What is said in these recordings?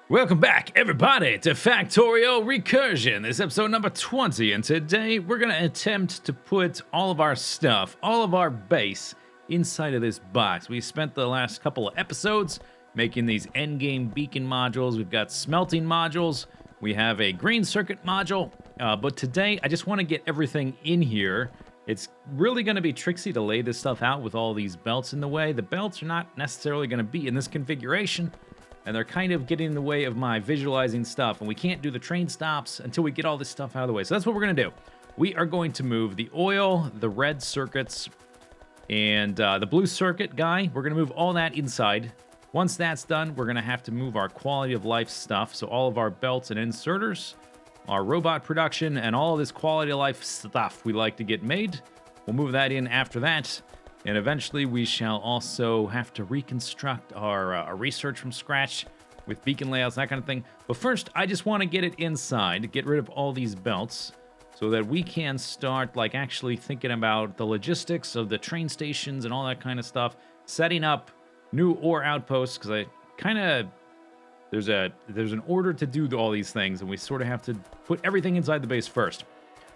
Welcome back, everybody, to Factorio Recursion. This is episode number 20, and today we're going to attempt to put all of our stuff, all of our base, inside of this box. We spent the last couple of episodes making these endgame beacon modules. We've got smelting modules. We have a green circuit module. But today, I just want to get everything in here. It's really going to be tricksy to lay this stuff out with all these belts in the way. The belts are not necessarily going to be in this configuration, and they're kind of getting in the way of my visualizing stuff, and we can't do the train stops until we get all this stuff out of the way. So that's what we're going to do. We are going to move the oil, the red circuits, and the blue circuit guy. We're going to move all that inside. Once that's done, we're going to have to move our quality of life stuff, so all of our belts and inserters, our robot production, and all of this quality of life stuff we like to get made. We'll move that in after that. And eventually we shall also have to reconstruct our research from scratch with beacon layouts, that kind of thing. But first, I just want to get it inside, get rid of all these belts, so that we can start like actually thinking about the logistics of the train stations and all that kind of stuff, setting up new ore outposts, because there's an order to do all these things, and we sort of have to put everything inside the base first.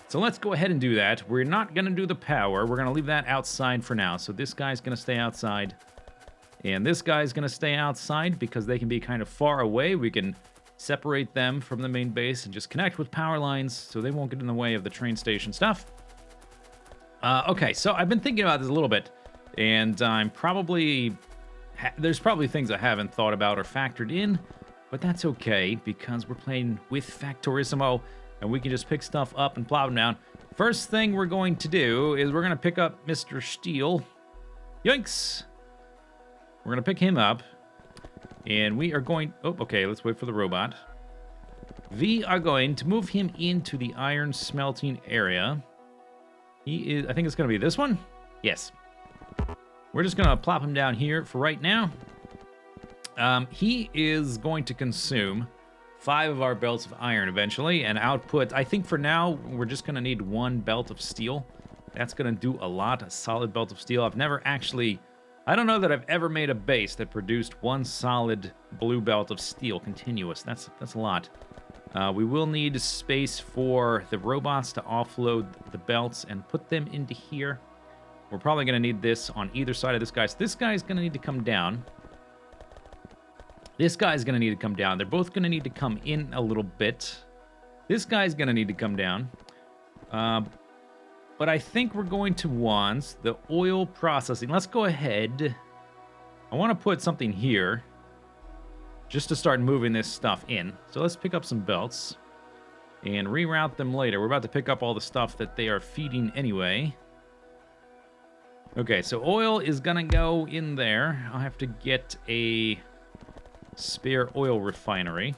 So let's go ahead and do that. We're not going to do the power. We're going to leave that outside for now. So this guy's going to stay outside. And this guy's going to stay outside because they can be kind of far away. We can separate them from the main base and just connect with power lines so they won't get in the way of the train station stuff. Okay, so I've been thinking about this a little bit. And there's probably things I haven't thought about or factored in. But that's okay because we're playing with Factorissimo. And we can just pick stuff up and plop them down. First thing we're going to do is we're going to pick up Mr. Steel. Yoinks! We're going to pick him up. And we are going... Oh, okay, let's wait for the robot. We are going to move him into the iron smelting area. He is... I think it's going to be this one? Yes. We're just going to plop him down here for right now. He is going to consume 5 of our belts of iron eventually, and output, I think for now, we're just going to need 1 belt of steel. That's going to do a lot, a solid belt of steel. I've never actually, I don't know that I've ever made a base that produced 1 solid blue belt of steel continuous. That's a lot. We will need space for the robots to offload the belts and put them into here. We're probably going to need this on either side of this guy. So this guy's going to need to come down. This guy's going to need to come down. They're both going to need to come in a little bit. This guy's going to need to come down. But I think we're going to want the oil processing. Let's go ahead. I want to put something here just to start moving this stuff in. So let's pick up some belts and reroute them later. We're about to pick up all the stuff that they are feeding anyway. Okay, so oil is going to go in there. I'll have to get a spare oil refinery.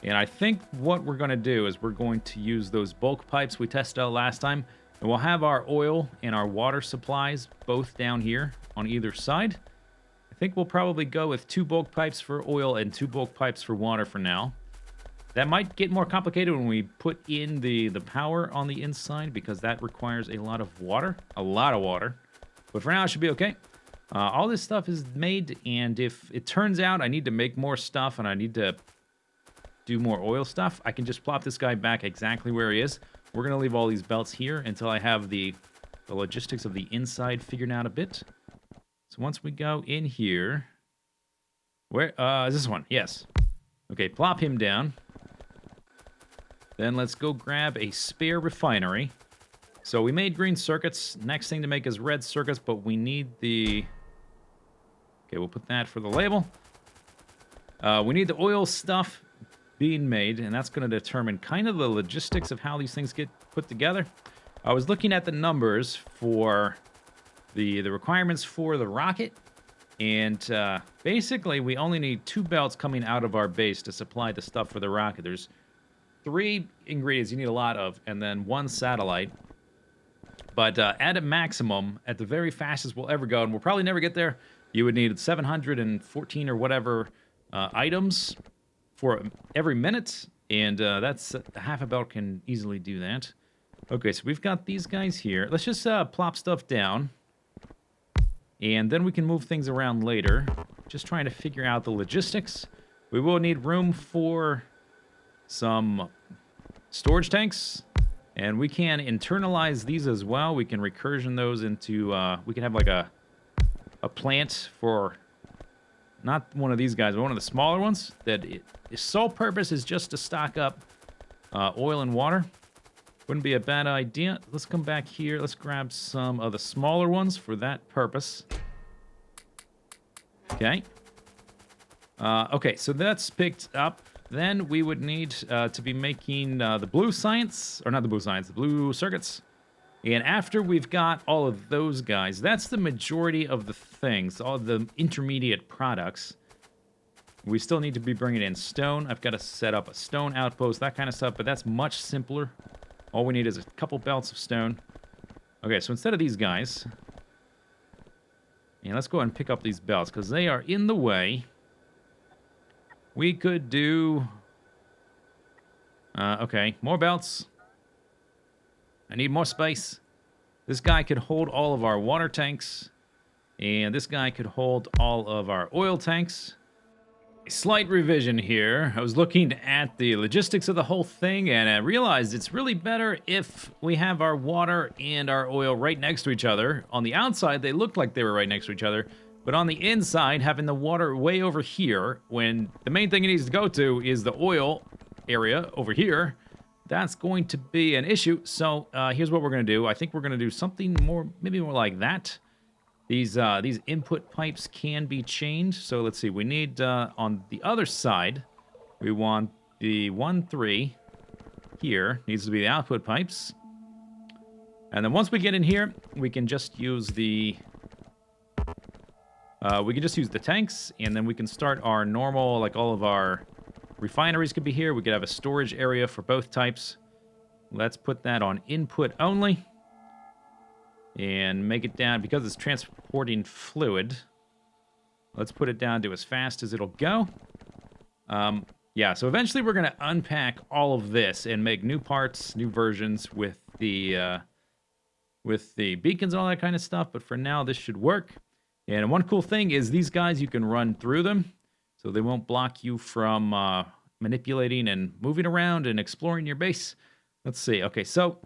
And I think what we're going to do is we're going to use those bulk pipes we tested out last time. And we'll have our oil and our water supplies both down here on either side. I think we'll probably go with 2 bulk pipes for oil and 2 bulk pipes for water for now. That might get more complicated when we put in the power on the inside, because that requires a lot of water. A lot of water. But for now, it should be okay. All this stuff is made, and if it turns out I need to make more stuff and I need to do more oil stuff, I can just plop this guy back exactly where he is. We're going to leave all these belts here until I have the logistics of the inside figured out a bit. So once we go in here... Where? Is this one? Yes. Okay, plop him down. Then let's go grab a spare refinery. So we made green circuits. Next thing to make is red circuits, but we need the... Okay, we'll put that for the label. We need the oil stuff being made, and that's going to determine kind of the logistics of how these things get put together. I was looking at the numbers for the requirements for the rocket, and basically we only need 2 belts coming out of our base to supply the stuff for the rocket. There's 3 ingredients you need a lot of, and then 1 satellite. But at a maximum, at the very fastest we'll ever go, and we'll probably never get there, you would need 714 or whatever items for every minute, and that's half a belt can easily do that. Okay, so we've got these guys here. Let's just plop stuff down, and then we can move things around later. Just trying to figure out the logistics. We will need room for some storage tanks, and we can internalize these as well. We can recursion those into, we can have like a plant for, not one of these guys, but one of the smaller ones, that its sole purpose is just to stock up oil and water. Wouldn't be a bad idea. Let's come back here. Let's grab some of the smaller ones for that purpose. Okay. Okay, so that's picked up. Then we would need to be making the blue science, or not the blue science, the blue circuits. And after we've got all of those guys, that's the majority of the things, all the intermediate products. We still need to be bringing in stone. I've got to set up a stone outpost, that kind of stuff, but that's much simpler. All we need is a couple belts of stone. Okay, so instead of these guys, and let's go ahead and pick up these belts, because they are in the way. We could do... okay, more belts. I need more space. This guy could hold all of our water tanks, and this guy could hold all of our oil tanks. A slight revision here. I was looking at the logistics of the whole thing, and I realized it's really better if we have our water and our oil right next to each other. On the outside, they looked like they were right next to each other, but on the inside, having the water way over here, when the main thing it needs to go to is the oil area over here, that's going to be an issue. So here's what we're going to do. I think we're going to do something more, maybe more like that. These input pipes can be changed. So let's see. We need, on the other side, we want the 1-3 here. Needs to be the output pipes. And then once we get in here, we can just use the... tanks, and then we can start our normal, like all of our refineries could be here. We could have a storage area for both types. Let's put that on input only. And make it down, because it's transporting fluid, let's put it down to as fast as it'll go. Yeah, so eventually we're going to unpack all of this and make new parts, new versions with the beacons and all that kind of stuff. But for now, this should work. And one cool thing is these guys, you can run through them, so they won't block you from manipulating and moving around and exploring your base. Let's see. Okay, so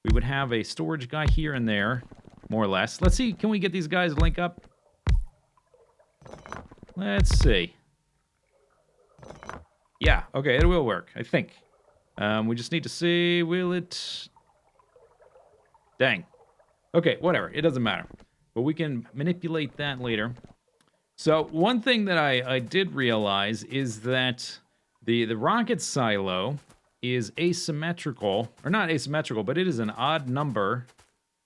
we would have a storage guy here and there, more or less. Let's see, can we get these guys to link up? Let's see. Yeah, okay, it will work, I think. We just need to see, will it... Dang. Okay, whatever, it doesn't matter. But we can manipulate that later. So one thing that I did realize is that the rocket silo is asymmetrical, or not asymmetrical, but it is an odd number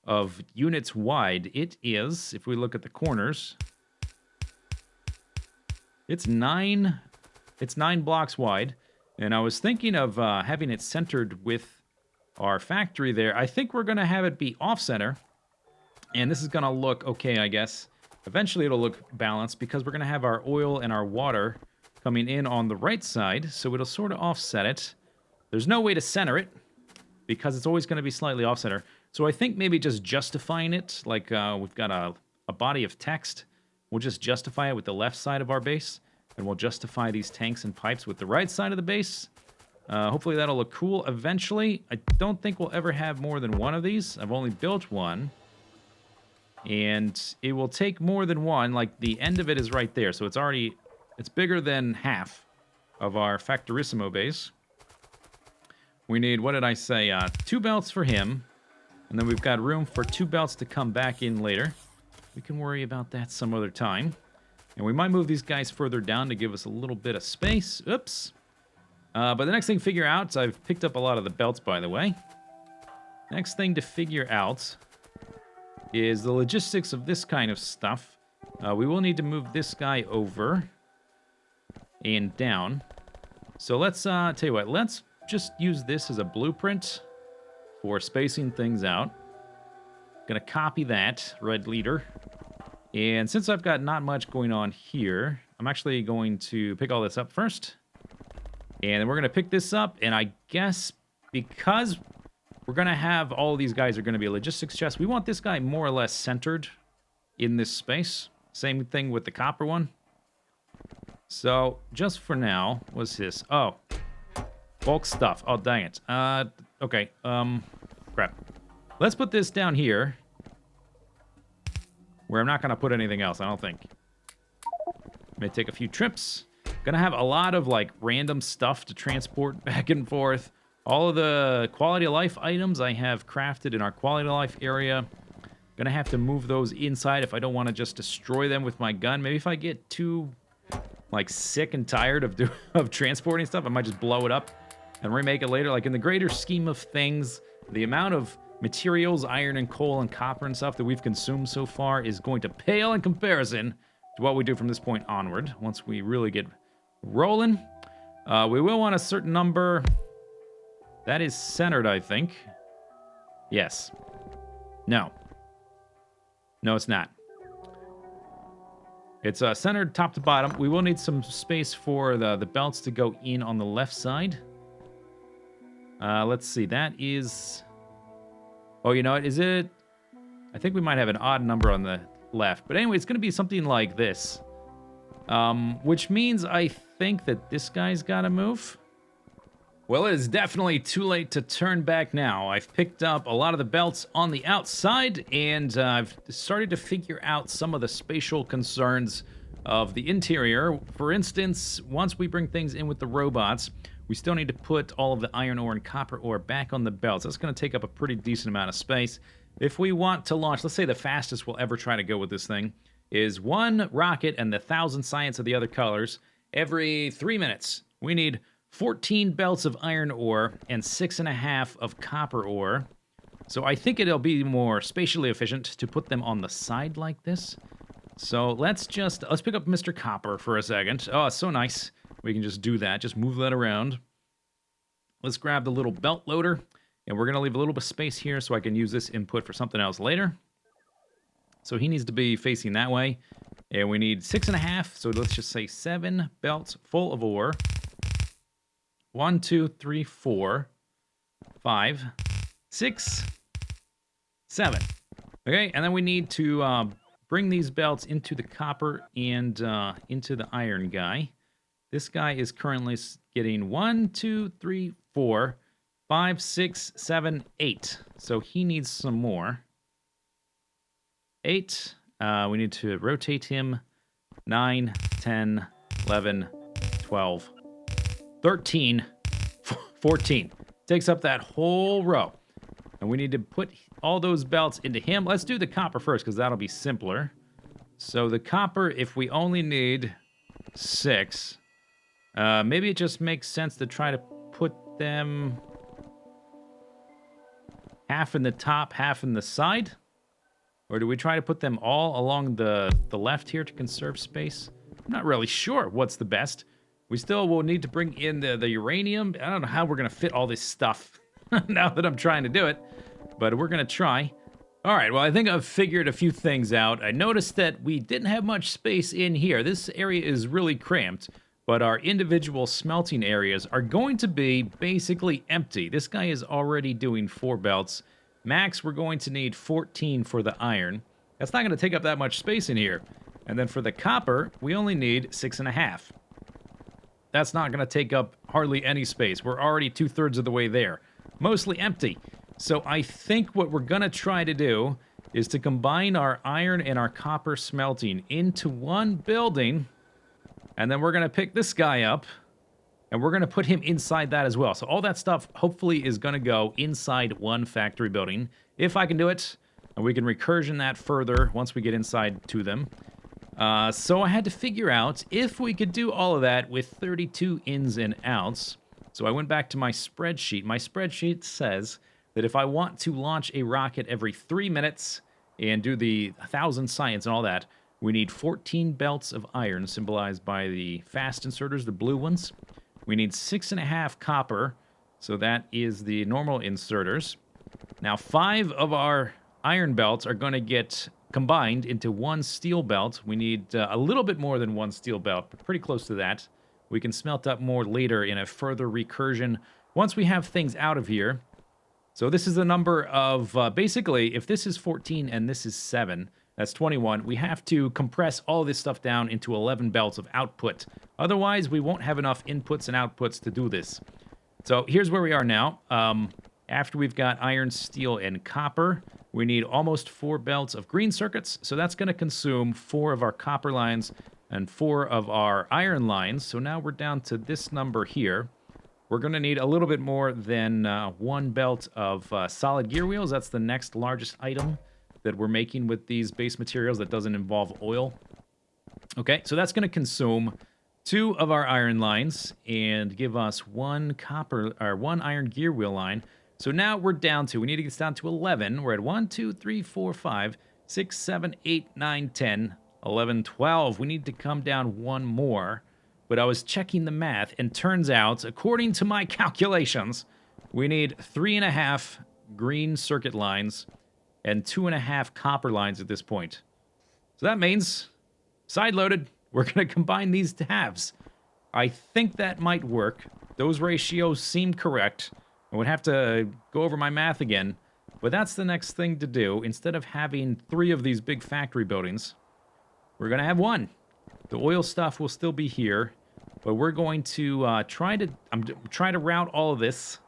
of units wide. It is, if we look at the corners, it's 9 blocks wide. And I was thinking of having it centered with our factory there. I think we're going to have it be off-center. And this is going to look okay, I guess. Eventually it'll look balanced because we're going to have our oil and our water coming in on the right side. So it'll sort of offset it. There's no way to center it because it's always going to be slightly off-center. So I think maybe just justifying it, like we've got a body of text. We'll just justify it with the left side of our base. And we'll justify these tanks and pipes with the right side of the base. Hopefully that'll look cool eventually. I don't think we'll ever have more than one of these. I've only built one. And it will take more than one. Like, the end of it is right there. So it's bigger than half of our Factorissimo base. We need, what did I say? 2 belts for him. And then we've got room for 2 belts to come back in later. We can worry about that some other time. And we might move these guys further down to give us a little bit of space. Oops. But the next thing to figure out, I've picked up a lot of the belts, by the way. Next thing to figure out is the logistics of this kind of stuff. We will need to move this guy over and down. So let's, tell you what, let's just use this as a blueprint for spacing things out. Gonna copy that, red leader. And since I've got not much going on here, I'm actually going to pick all this up first. And then we're gonna pick this up, and I guess because we're gonna have all of these guys are gonna be a logistics chest, we want this guy more or less centered in this space. Same thing with the copper one. So, just for now, what's this? Oh, bulk stuff. Oh, dang it. Okay, crap. Let's put this down here, where I'm not going to put anything else, I don't think. May take a few trips. Gonna have a lot of, like, random stuff to transport back and forth. All of the quality of life items I have crafted in our quality of life area. Gonna have to move those inside if I don't want to just destroy them with my gun. Maybe if I get too, like, sick and tired of transporting stuff, I might just blow it up and remake it later. Like, in the greater scheme of things, the amount of materials, iron and coal and copper and stuff that we've consumed so far is going to pale in comparison to what we do from this point onward. Once we really get rolling, we will want a certain number. That is centered, I think. Yes. No. No, it's not. It's centered top to bottom. We will need some space for the belts to go in on the left side. Let's see. That is... Oh, you know what? Is it... I think we might have an odd number on the left. But anyway, it's going to be something like this. Which means I think that this guy's got to move. Well, it is definitely too late to turn back now. I've picked up a lot of the belts on the outside, and I've started to figure out some of the spatial concerns of the interior. For instance, once we bring things in with the robots, we still need to put all of the iron ore and copper ore back on the belts. That's going to take up a pretty decent amount of space. If we want to launch, let's say the fastest we'll ever try to go with this thing is one rocket and the 1,000 science of the other colors every 3 minutes. We need 14 belts of iron ore and 6.5 of copper ore. So I think it'll be more spatially efficient to put them on the side like this. So let's pick up Mr. Copper for a second. Oh, it's so nice. We can just do that. Just move that around. Let's grab the little belt loader, and we're going to leave a little bit of space here so I can use this input for something else later. So he needs to be facing that way. And we need 6.5, so let's just say 7 belts full of ore. 1, 2, 3, 4, 5, 6, 7. Okay, and then we need to bring these belts into the copper and into the iron guy. This guy is currently getting 1, 2, 3, 4, 5, 6, 7, 8. So he needs some more. 8. We need to rotate him. 9, 10, 11, 12, 13, 14. Takes up that whole row. And we need to put all those belts into him. Let's do the copper first, because that'll be simpler. So the copper, if we only need 6, maybe it just makes sense to try to put them half in the top, half in the side. Or do we try to put them all along the left here to conserve space? I'm not really sure what's the best. We still will need to bring in the uranium. I don't know how we're going to fit all this stuff now that I'm trying to do it. But we're going to try. All right, well, I think I've figured a few things out. I noticed that we didn't have much space in here. This area is really cramped. But our individual smelting areas are going to be basically empty. This guy is already doing 4 belts. Max, we're going to need 14 for the iron. That's not going to take up that much space in here. And then for the copper, we only need 6.5. That's not going to take up hardly any space. We're already 2/3 of the way there. Mostly empty. So I think what we're going to try to do is to combine our iron and our copper smelting into one building. And then we're going to pick this guy up. And we're going to put him inside that as well. So all that stuff hopefully is going to go inside one factory building. If I can do it. And we can recursion that further once we get inside to them. So I had to figure out if we could do all of that with 32 ins and outs. So I went back to my spreadsheet. My spreadsheet says that if I want to launch a rocket every 3 minutes and do the 1,000 science and all that, we need 14 belts of iron, symbolized by the fast inserters, the blue ones. We need 6.5 copper, so that is the normal inserters. Now, 5 of our iron belts are going to get combined into one steel belt. We need a little bit more than one steel belt, but pretty close to that. We can smelt up more later in a further recursion once we have things out of here. So this is the number of, basically, if this is 14 and this is 7, That's 21. We have to compress all this stuff down into 11 belts of output. Otherwise, we won't have enough inputs and outputs to do this. So here's where we are now. After we've got iron, steel, and copper, we need almost 4 belts of green circuits. So that's going to consume 4 of our copper lines and 4 of our iron lines. So now we're down to this number here. We're going to need a little bit more than 1 belt of solid gear wheels. That's the next largest item that we're making with these base materials that doesn't involve oil. Okay, so that's going to consume 2 of our iron lines and give us 1 iron gear wheel line. So now we're down to, we need to get down to 11. We're at 1, 2, 3, 4, 5, 6, 7, 8, 9, 10, 11, 12. We need to come down 1 more. But I was checking the math, and turns out, according to my calculations, we need 3.5 green circuit lines and 2.5 copper lines at this point. So that means, side-loaded, we're going to combine these halves. I think that might work. Those ratios seem correct. I would have to go over my math again, but that's the next thing to do. Instead of having 3 of these big factory buildings, we're going to have 1. The oil stuff will still be here, but we're going to try to route all of this.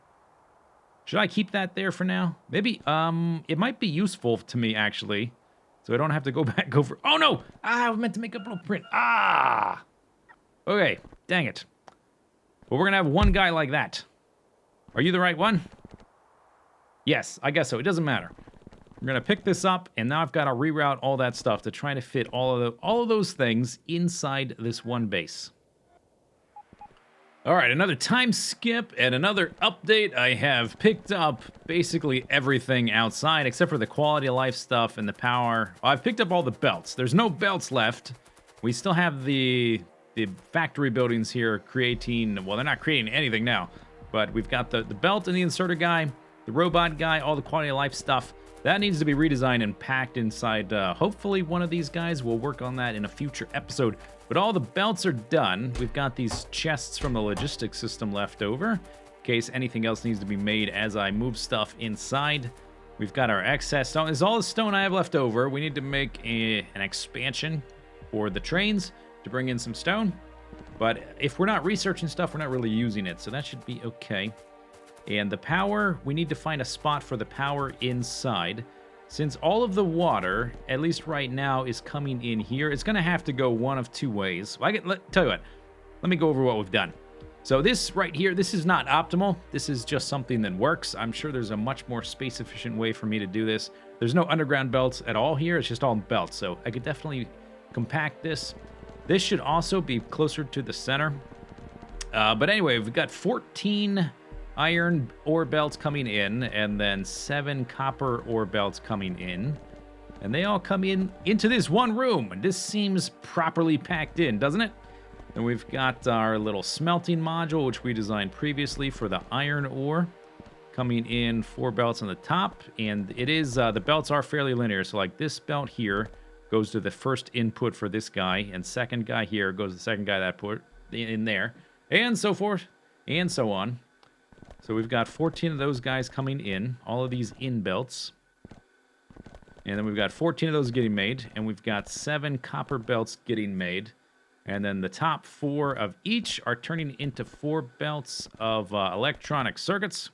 Should I keep that there for now? Maybe, it might be useful to me, actually, so I don't have to go back over... Oh, no! I meant to make a blueprint. Okay, dang it. But we're going to have 1 guy like that. Are you the right one? Yes, I guess so. It doesn't matter. We're going to pick this up, and now I've got to reroute all that stuff to try to fit all of those things inside this one base. All right, another time skip and another update. I have picked up basically everything outside except for the quality of life stuff and the power. I've picked up all the belts. There's no belts left. We still have the factory buildings here creating, well, they're not creating anything now, but we've got the belt and the inserter guy, the robot guy, all the quality of life stuff. That needs to be redesigned and packed inside. Hopefully one of these guys will work on that in a future episode. But all the belts are done. We've got these chests from the logistics system left over in case anything else needs to be made as I move stuff inside. We've got our excess stone. This is all the stone I have left over. We need to make an expansion for the trains to bring in some stone. But if we're not researching stuff, we're not really using it. So that should be okay. And the power, we need to find a spot for the power inside. Since all of the water, at least right now, is coming in here, it's going to have to go one of 2 ways. Tell you what, let me go over what we've done. So this right here, this is not optimal. This is just something that works. I'm sure there's a much more space-efficient way for me to do this. There's no underground belts at all here. It's just all belts. So I could definitely compact this. This should also be closer to the center. But anyway, we've got 14... iron ore belts coming in, and then 7 copper ore belts coming in. And they all come into this one room. And this seems properly packed in, doesn't it? And we've got our little smelting module, which we designed previously for the iron ore. Coming in 4 belts on the top. And it is, the belts are fairly linear. So like this belt here goes to the first input for this guy. And second guy here goes to the second guy that put in there. And so forth. And so on. So we've got 14 of those guys coming in, all of these in belts. And then we've got 14 of those getting made, and we've got 7 copper belts getting made. And then the top 4 of each are turning into 4 belts of electronic circuits.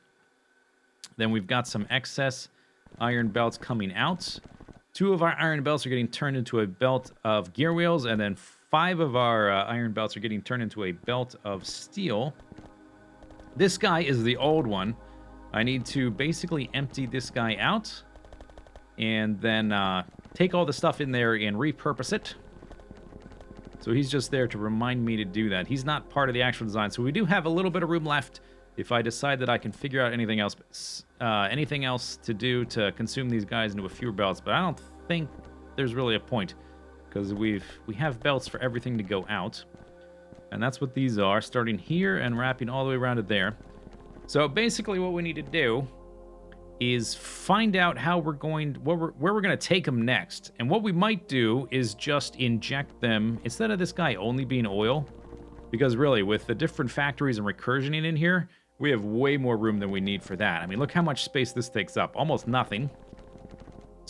Then we've got some excess iron belts coming out. 2 of our iron belts are getting turned into a belt of gear wheels, and then 5 of our iron belts are getting turned into a belt of steel. This guy is the old one. I need to basically empty this guy out and then take all the stuff in there and repurpose it. So he's just there to remind me to do that. He's not part of the actual design. So we do have a little bit of room left if I decide that I can figure out anything else to do to consume these guys into a fewer belts. But I don't think there's really a point because we have belts for everything to go out. And that's what these are, starting here and wrapping all the way around to there. So basically what we need to do is find out how we're going, where we're going to take them next. And what we might do is just inject them, instead of this guy only being oil, because really with the different factories and recursioning in here, we have way more room than we need for that. I mean, look how much space this takes up, almost nothing.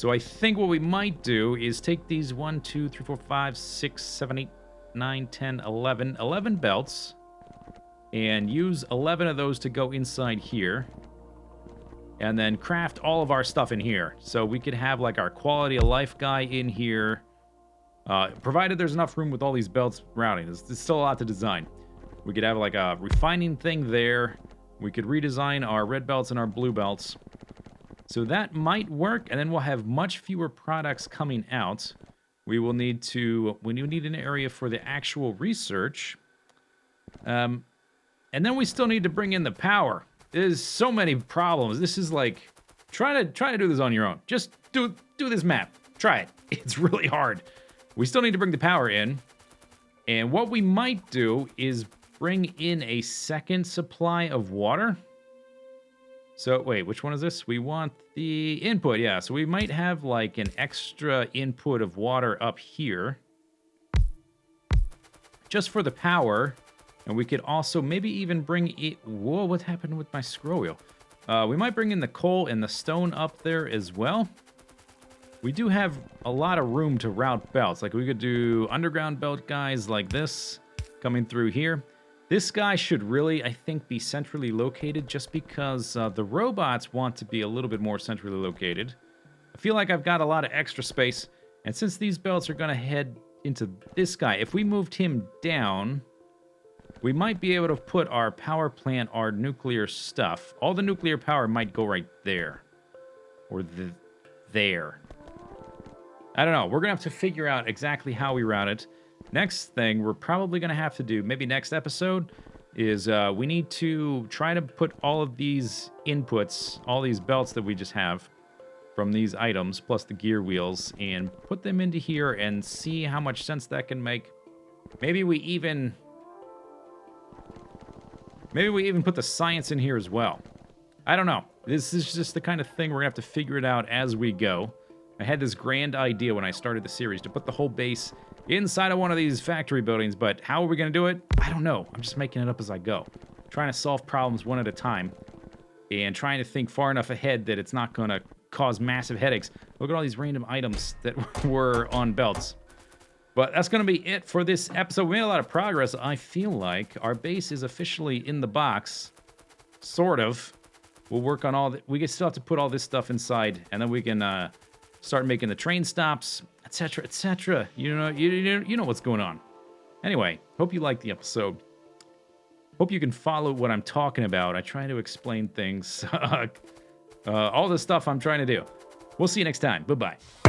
So I think what we might do is take these 1, 2, 3, 4, 5, 6, 7, 8, 9, 10, 11, 11 belts, and use 11 of those to go inside here, and then craft all of our stuff in here. So we could have like our quality of life guy in here, provided there's enough room with all these belts routing. There's still a lot to design. We could have like a refining thing there. We could redesign our red belts and our blue belts. So that might work, and then we'll have much fewer products coming out. We need an area for the actual research. And then we still need to bring in the power. There's so many problems. This is like, try to do this on your own. Just do this map. Try it. It's really hard. We still need to bring the power in. And what we might do is bring in a second supply of water. So, wait, which one is this? We want the input, yeah. So we might have like an extra input of water up here, just for the power. And we could also maybe even bring it... Whoa, what happened with my scroll wheel? We might bring in the coal and the stone up there as well. We do have a lot of room to route belts. Like we could do underground belt guys like this coming through here. This guy should really, I think, be centrally located just because the robots want to be a little bit more centrally located. I feel like I've got a lot of extra space. And since these belts are going to head into this guy, if we moved him down, we might be able to put our power plant, our nuclear stuff. All the nuclear power might go right there. Or there. I don't know. We're going to have to figure out exactly how we route it. Next thing we're probably going to have to do, maybe next episode, is we need to try to put all of these inputs, all these belts that we just have from these items, plus the gear wheels, and put them into here and see how much sense that can make. Maybe we even put the science in here as well. I don't know. This is just the kind of thing we're going to have to figure it out as we go. I had this grand idea when I started the series to put the whole base inside of one of these factory buildings, but how are we going to do it? I don't know. I'm just making it up as I go. Trying to solve problems one at a time and trying to think far enough ahead that it's not going to cause massive headaches. Look at all these random items that were on belts. But that's going to be it for this episode. We made a lot of progress. I feel like our base is officially in the box. Sort of. We'll work on all that. We still have to put all this stuff inside, and then we can start making the train stops, etc., etc. You know what's going on. Anyway, hope you liked the episode. Hope you can follow what I'm talking about. I try to explain things. All the stuff I'm trying to do. We'll see you next time. Bye-bye.